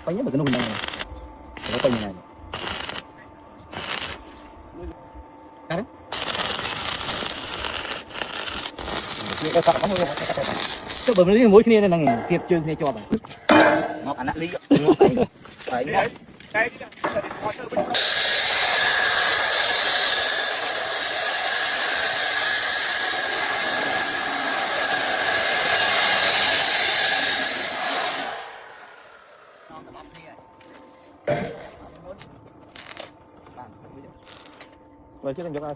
quay nhất mà cái nồi này nó quay như này cái đấy cái sọt nó thôi cái bờ nó muối kia này năng tiệp chương này cho bạn ngọc ăn ly phải đấy rồi chứ đừng cho ai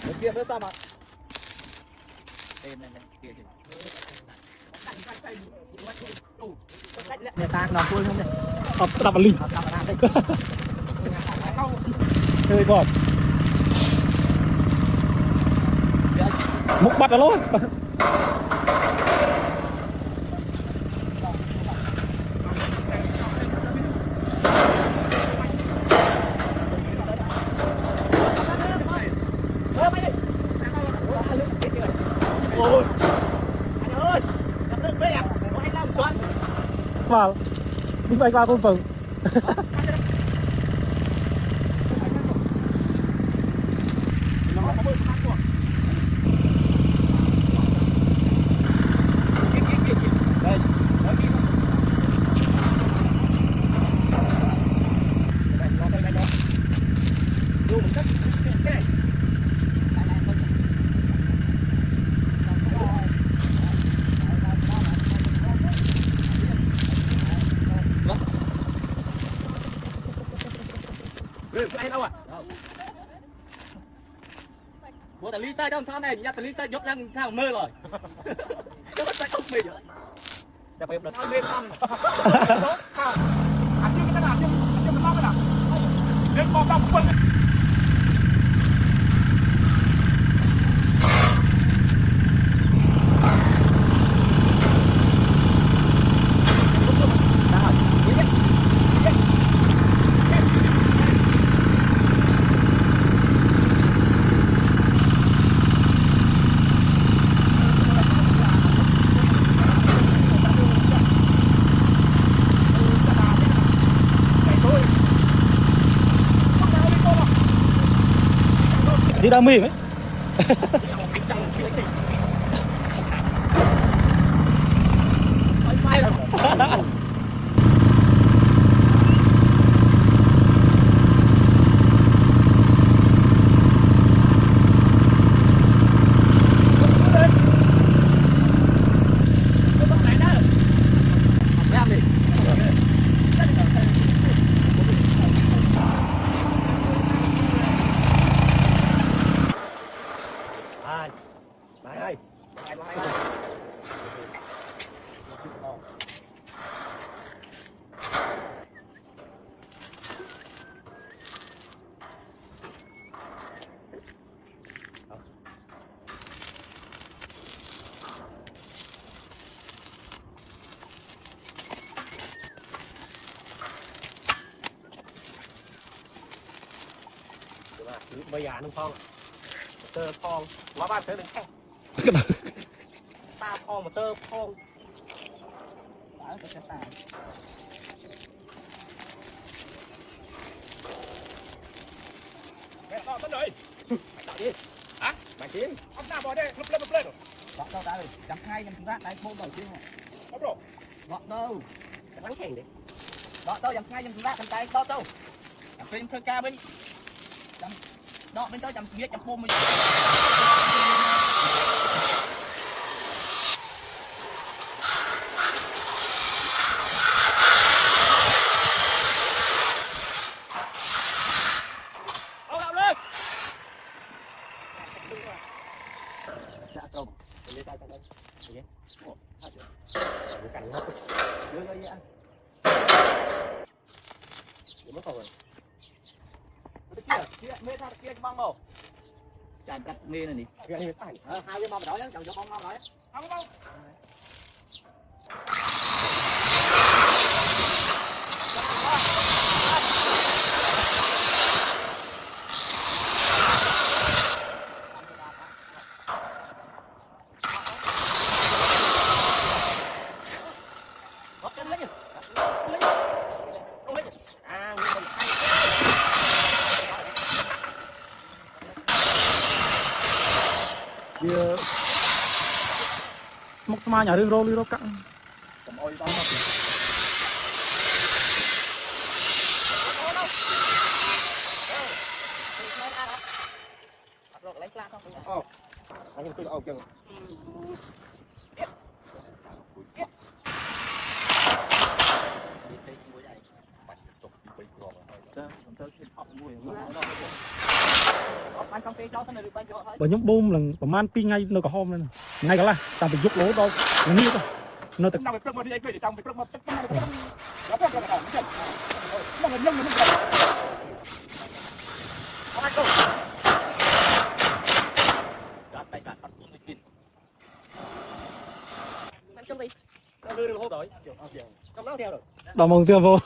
mình kia nữa sao mà người ta nằm vui không này đập vào ly chơi bọt múc bắt nó luôn vào đi bay qua con phừng ai đâu à? Bố tao lý tay đâu sao này, nhặt tao lý tay dốt răng sao mơ rồi. Nó bắt tay không mệt rồi. Đã phải đợt lên xong. Ăn chưa cái nào chưa mình lo cái nào. Lên bom đau quân. Đi đam mê ấy. Bây giờ nó phong tơ phong quá ba tới đừng khe ta phong mà tơ phong rồi. Mày đợi đi. Hả? Mày kiếm. Ông nào bỏ đây, lấp lên rồi. Gọt đâu ta ơi, chấm hai chấm ba đây bông đầu chưa mà. Đâu rồi? Gọt đâu. Chấm lắng khen đi. Gọt đâu chấm hai chấm ba chấm tay gọt đâu. Chấm phim thơ ca bên. Chấm đó bên đó chấm viết chấm bông mình. Dạ không. Lấy tay đây. Đấy. Ồ, thật rồi. Cái cảnh hết. Đưa cho vậy ăn. Để mất rồi. Cái kia, mê ra kia cái băng màu. Chả cắt mê này đi. Cái này phải. Hai cái băng đó nhá, chẳng cho con ngon đấy. Không không. Dia smok semanya ring roll ro kak. Cầm ôi to mà. Lấy lá không? Ồ. Anh em tôi ôm chân. Bởi nhóm bom làประมาณ 2 ngày nó có hôm này. Ngày cả là tao phải giúp lỗ đâu. Nó như thôi. Nó tự Nào phải prơ mà đi anh về để trong phải prơ mà tất cả nó. Nó prơ là không chết. Nó là nhân nó. Không ăn đâu. Gạt tay gạt bắt xuống đi tin. Ăn trong đi. Nó đưa được hô rồi. Trong nó theo rồi. đào mong tiêu vô.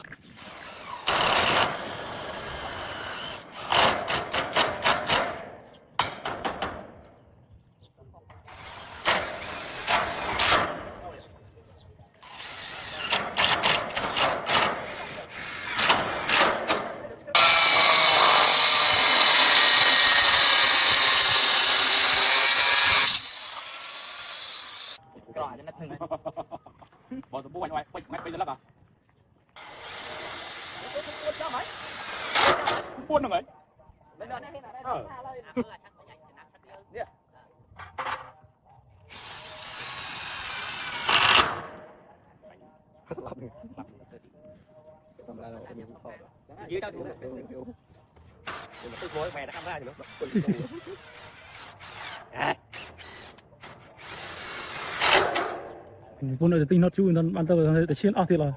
Cỏ cho nó thừng này. Bỏ tụi bố quay quay bây giờ lắp à? Buôn rồi. Lên đó đây là đây. Dưới đâu tôi ngồi mẹ đã camera rồi đó. Vốn ở tinh nó chui nó ban tao để chiến ở thì là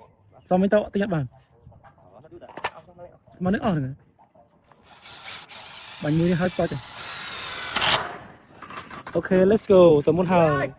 sao mấy tao tinh nhật bản mà nước ở này bánh mì hai bao. Ok, let's go. Tao muốn hàng.